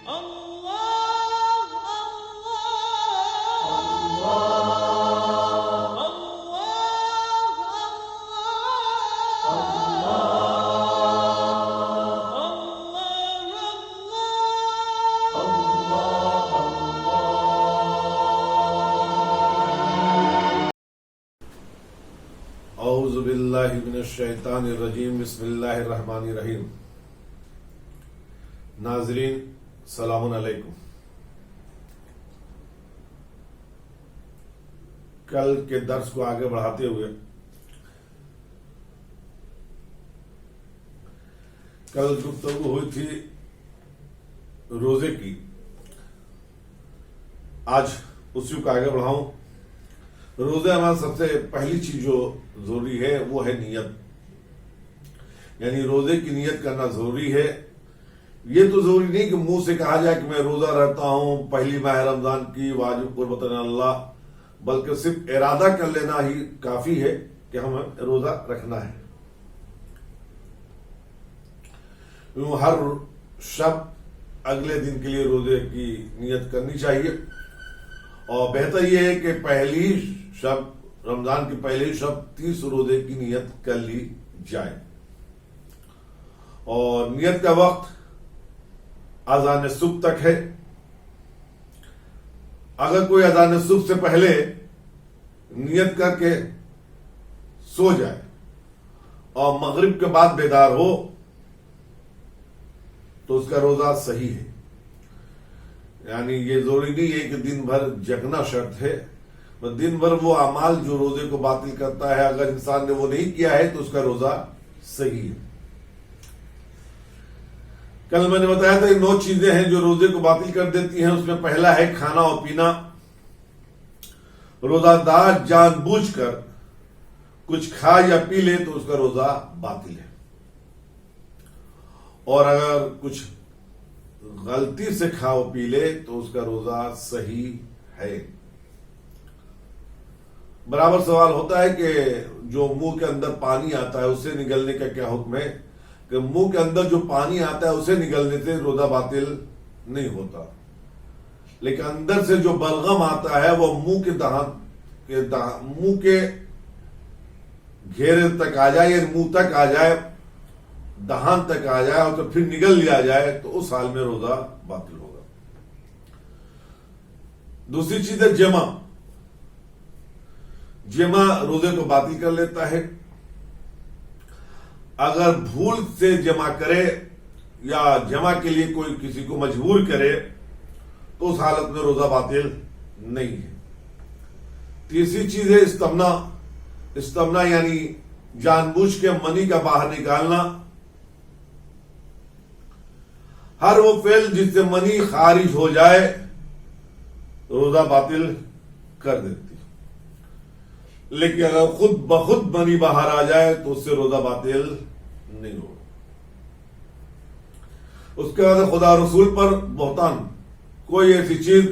اعوذ باللہ من الشیطان الرجیم بسم اللہ الرحمن الرحیم. ناظرین سلام علیکم. کل کے درس کو آگے بڑھاتے ہوئے کل گفتگو ہوئی تھی روزے کی. آج اسی کو آگے بڑھاؤں. روزے ہمارا سب سے پہلی چیز جو ضروری ہے وہ ہے نیت. یعنی روزے کی نیت کرنا ضروری ہے. یہ تو ضروری نہیں کہ منہ سے کہا جائے کہ میں روزہ رہتا ہوں پہلی ماہ رمضان کی واجب قربت اللہ، بلکہ صرف ارادہ کر لینا ہی کافی ہے کہ ہمیں روزہ رکھنا ہے. ہر شب اگلے دن کے لیے روزے کی نیت کرنی چاہیے، اور بہتر یہ ہے کہ پہلی شب رمضان کی پہلی شب 30 روزے کی نیت کر لی جائے. اور نیت کا وقت اذان صبح تک ہے. اگر کوئی اذان صبح سے پہلے نیت کر کے سو جائے اور مغرب کے بعد بیدار ہو تو اس کا روزہ صحیح ہے. یعنی یہ ضروری نہیں ہے کہ دن بھر جگنا شرط ہے. دن بھر وہ اعمال جو روزے کو باطل کرتا ہے، اگر انسان نے وہ نہیں کیا ہے تو اس کا روزہ صحیح ہے. کل میں نے بتایا تھا 9 چیزیں ہیں جو روزے کو باطل کر دیتی ہیں. اس میں پہلا ہے کھانا اور پینا. روزہ دار جان بوجھ کر کچھ کھا یا پی لے تو اس کا روزہ باطل ہے. اور اگر کچھ غلطی سے کھا و پی لے تو اس کا روزہ صحیح ہے. برابر سوال ہوتا ہے کہ جو منہ کے اندر پانی آتا ہے اسے نگلنے کا کیا حکم ہے؟ کہ منہ کے اندر جو پانی آتا ہے اسے نگلنے سے روزہ باطل نہیں ہوتا، لیکن اندر سے جو بلغم آتا ہے وہ منہ کے گھیرے تک آ جائے، یعنی منہ تک آ جائے، دہان تک آ جائے اور تو پھر نگل لیا جائے تو اس حال میں روزہ باطل ہوگا. دوسری چیز ہے جمع روزے کو باطل کر لیتا ہے. اگر بھول سے جمع کرے یا جمع کے لیے کوئی کسی کو مجبور کرے تو اس حالت میں روزہ باطل نہیں ہے. تیسری چیز ہے استمنا یعنی جان بوجھ کے منی کا باہر نکالنا. ہر وہ فعل جس سے منی خارج ہو جائے روزہ باطل کر دیتی. لیکن اگر خود بخود منی باہر آ جائے تو اس سے روزہ باطل نہیں ہوگا. اس کے بعد خدا رسول پر بہتان. کوئی ایسی چیز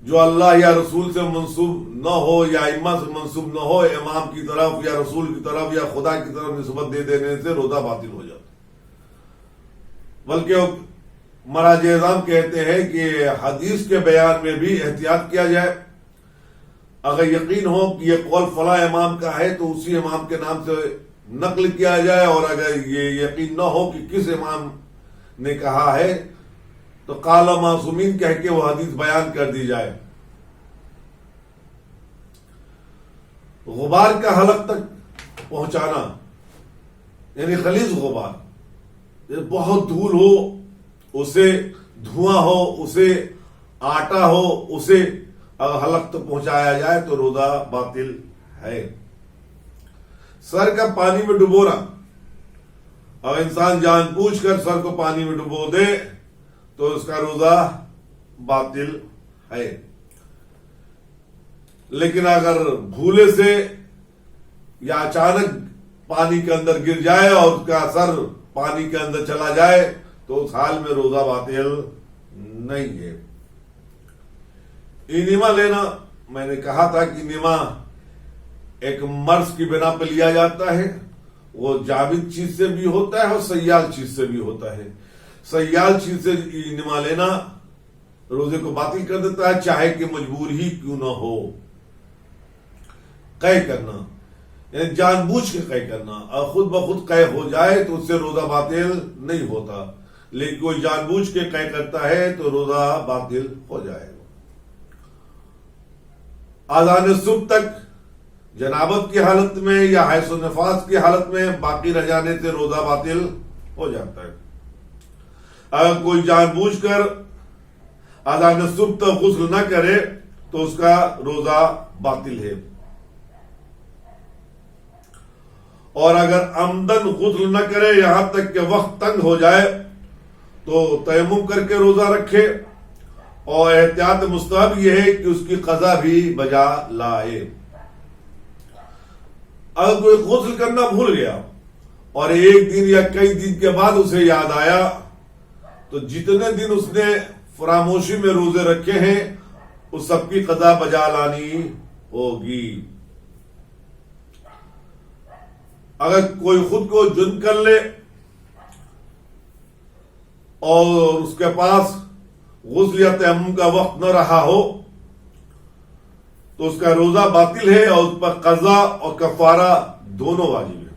جو اللہ یا رسول سے منسوب نہ ہو یا ائمہ سے منسوب نہ ہو، امام کی طرف یا رسول کی طرف یا خدا کی طرف نسبت دے دینے سے روزہ باطل ہو جاتا. بلکہ مراجع اعظام کہتے ہیں کہ حدیث کے بیان میں بھی احتیاط کیا جائے. اگر یقین ہو کہ یہ قول فلاں امام کا ہے تو اسی امام کے نام سے نقل کیا جائے، اور اگر یہ یقین نہ ہو کہ کس امام نے کہا ہے تو قال معصومین کہہ کے وہ حدیث بیان کر دی جائے. غبار کا حلق تک پہنچانا یعنی خلیز غبار، بہت دھول ہو، اسے دھواں ہو، اسے آٹا ہو، اسے اگر حلق تک پہنچایا جائے تو روزہ باطل ہے. سر کا پانی میں ڈبونا، اگر انسان جان بوجھ کر سر کو پانی میں ڈبو دے تو اس کا روزہ باطل ہے. لیکن اگر بھولے سے یا اچانک پانی کے اندر گر جائے اور اس کا سر پانی کے اندر چلا جائے تو اس حال میں روزہ باطل نہیں ہے. انیما لینا، میں نے کہا تھا کہ انیما ایک مرض کی بنا پہ لیا جاتا ہے. وہ جامد چیز سے بھی ہوتا ہے اور سیال چیز سے بھی ہوتا ہے. سیال چیز سے نما لینا روزے کو باطل کر دیتا ہے، چاہے کہ مجبور ہی کیوں نہ ہو۔ قے کرنا یعنی جان بوجھ کے قے کرنا، اور خود بخود قے ہو جائے تو اس سے روزہ باطل نہیں ہوتا، لیکن کوئی جان بوجھ کے قے کرتا ہے تو روزہ باطل ہو جائے گا۔ اذان صبح تک جنابت کی حالت میں یا حیض و نفاس کی حالت میں باقی رہ جانے سے روزہ باطل ہو جاتا ہے۔ اگر کوئی جان بوجھ کر اذان صبح تک غسل نہ کرے تو اس کا روزہ باطل ہے، اور اگر عمدن غسل نہ کرے یہاں تک کہ وقت تنگ ہو جائے تو تیمم کر کے روزہ رکھے، اور احتیاط مستحب یہ ہے کہ اس کی قضا بھی بجا لائے۔ اگر کوئی غسل کرنا بھول گیا اور ایک دن یا کئی دن کے بعد اسے یاد آیا تو جتنے دن اس نے فراموشی میں روزے رکھے ہیں اس سب کی قضا بجا لانی ہوگی۔ اگر کوئی خود کو جن کر لے اور اس کے پاس غسل یا تیمم کا وقت نہ رہا ہو تو اس کا روزہ باطل ہے اور اس پر قضا اور کفارہ دونوں واجب ہے۔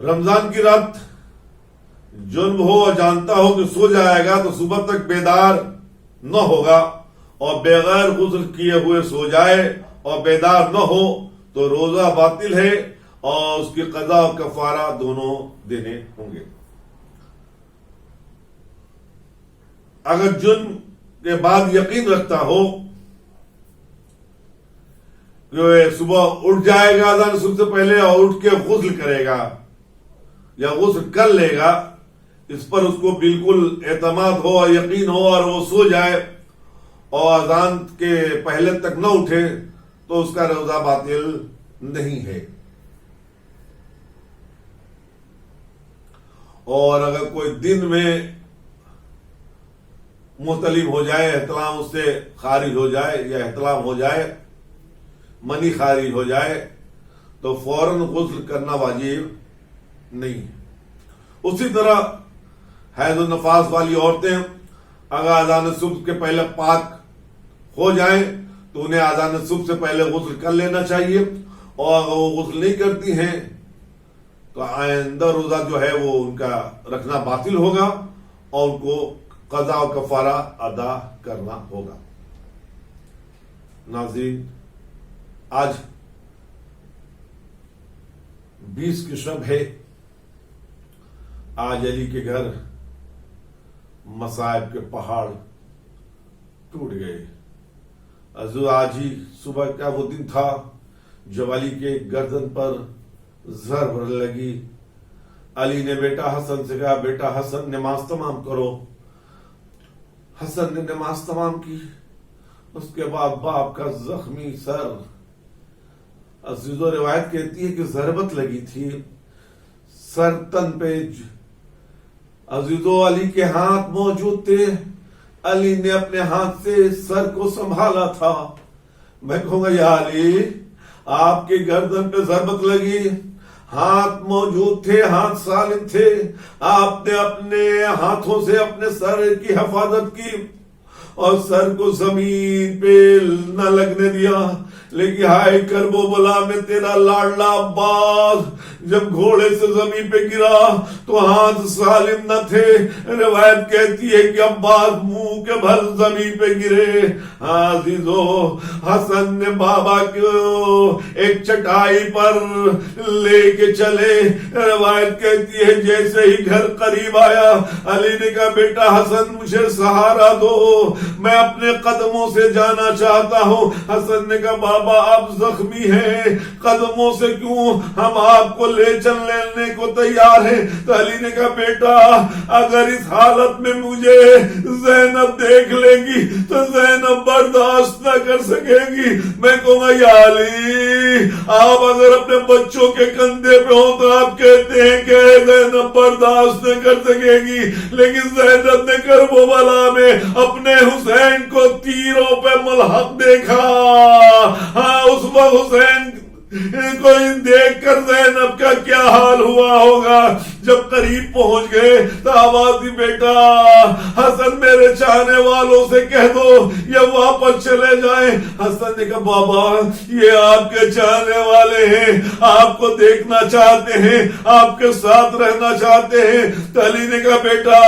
رمضان کی رات جنب ہو اور جانتا ہو کہ سو جائے گا تو صبح تک بیدار نہ ہوگا، اور بغیر غسل کیے ہوئے سو جائے اور بیدار نہ ہو تو روزہ باطل ہے اور اس کی قضا اور کفارہ دونوں دینے ہوں گے۔ اگر جن کے بعد یقین رکھتا ہو کہ صبح اٹھ جائے گا اذان صبح سے پہلے اور اٹھ کے غسل کرے گا یا غسل کر لے گا، اس پر اس کو بالکل اعتماد ہو اور یقین ہو اور وہ سو جائے اور اذان کے پہلے تک نہ اٹھے تو اس کا روزہ باطل نہیں ہے۔ اور اگر کوئی دن میں محتلم ہو جائے، احتلام اس سے خارج ہو جائے یا احتلام ہو جائے، منی خارج ہو جائے تو فوراً غسل کرنا واجب نہیں ہے۔ اسی طرح حیض و نفاس والی عورتیں اگر اذان صبح کے پہلے پاک ہو جائیں تو انہیں اذان صبح سے پہلے غسل کر لینا چاہیے، اور اگر وہ غسل نہیں کرتی ہیں تو آئندہ روزہ جو ہے وہ ان کا رکھنا باطل ہوگا اور ان کو قضا و کفارہ ادا کرنا ہوگا۔ ناظرین، آج 20 کی شب ہے۔ آج علی کے گھر مصائب کے پہاڑ ٹوٹ گئے۔ آج ہی صبح کا وہ دن تھا جب علی کے گردن پر ضرب لگی۔ علی نے بیٹا حسن سے کہا، بیٹا حسن نماز تمام کرو۔ حسن نے نماز تمام کی۔ اس کے بعد باپ کا زخمی سر، عزیزو روایت کہتی ہے کہ ضربت لگی تھی سر تن پہ۔ عزیزو علی کے ہاتھ موجود تھے، علی نے اپنے ہاتھ سے سر کو سنبھالا تھا۔ میں کہوں گا یا علی، آپ کے گردن پہ ضربت لگی، ہاتھ موجود تھے، ہاتھ سالم تھے، آپ نے اپنے ہاتھوں سے اپنے سر کی حفاظت کی اور سر کو زمین پہ نہ لگنے دیا۔ لیکن ہائے کربو بلا میں تیرا لاڈلا عباس جب گھوڑے سے زمین پہ گرا تو ہاتھ سالم نہ تھے۔ روایت کہتی ہے کہ عباس منہ کے بھر زمین پہ گرے۔ عزیزو، حسن نے بابا کو ایک چٹائی پر لے کے چلے۔ روایت کہتی ہے جیسے ہی گھر قریب آیا، علی نے کہا بیٹا حسن مجھے سہارا دو، میں اپنے قدموں سے جانا چاہتا ہوں۔ حسن نے کہا بابا آپ زخمی ہیں، قدموں سے کیوں، ہم آپ کو لے چلنے کو تیار ہیں۔ تو علی نے کہا بیٹا اگر اس حالت میں مجھے زینب دیکھ لے گی تو زینب برداشت نہ کر سکے گی۔ میں کہوں گا یا علی، آپ اگر اپنے بچوں کے کندھے پہ ہوں تو آپ کہتے ہیں کہ زینب برداشت نہ کر سکے گی، لیکن زینب نے کربلا میں اپنے حسین کو تیروں پہ ملحق دیکھا۔ ہاں اس وقت حسین کو دیکھ کر زینب کا کیا حال ہوا ہوگا۔ جب قریب پہنچ گئے تو آواز دی بیٹا حسن میرے چاہنے والوں سے کہہ دو یہ واپس چلے جائیں. حسن نے کہا بابا یہ آپ کے چاہنے والے ہیں, آپ کو دیکھنا چاہتے ہیں, آپ کے ساتھ رہنا چاہتے ہیں. علی نے کہا بیٹا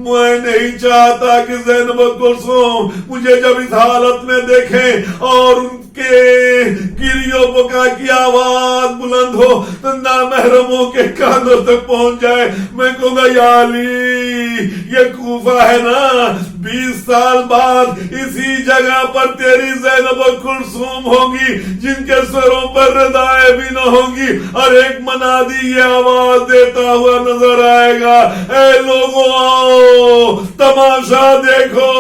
میں نہیں چاہتا کہ زینب کلثوم مجھے جب اس حالت میں دیکھیں اور ان کے گریوں بکا کی آواز بلند ہو تو نامحرموں کے کانوں تک پہنچ جائے. میں کہوں گا یا علی یہ کوفہ ہے نا, 20 سال بعد اسی جگہ پر تیری زینب کلثوم ہوگی جن کے سروں پر ردائیں بھی نہ ہوں گی, اور ایک منادی یہ آواز دیتا ہوا نظر آئے گا اے لوگوں آؤ تماشا دیکھو,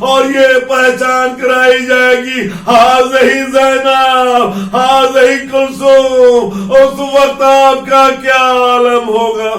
اور یہ پہچان کرائی جائے گی ہاذہی زینب ہاذہی کلثوم. اس وقت آپ کا کیا عالم ہوگا.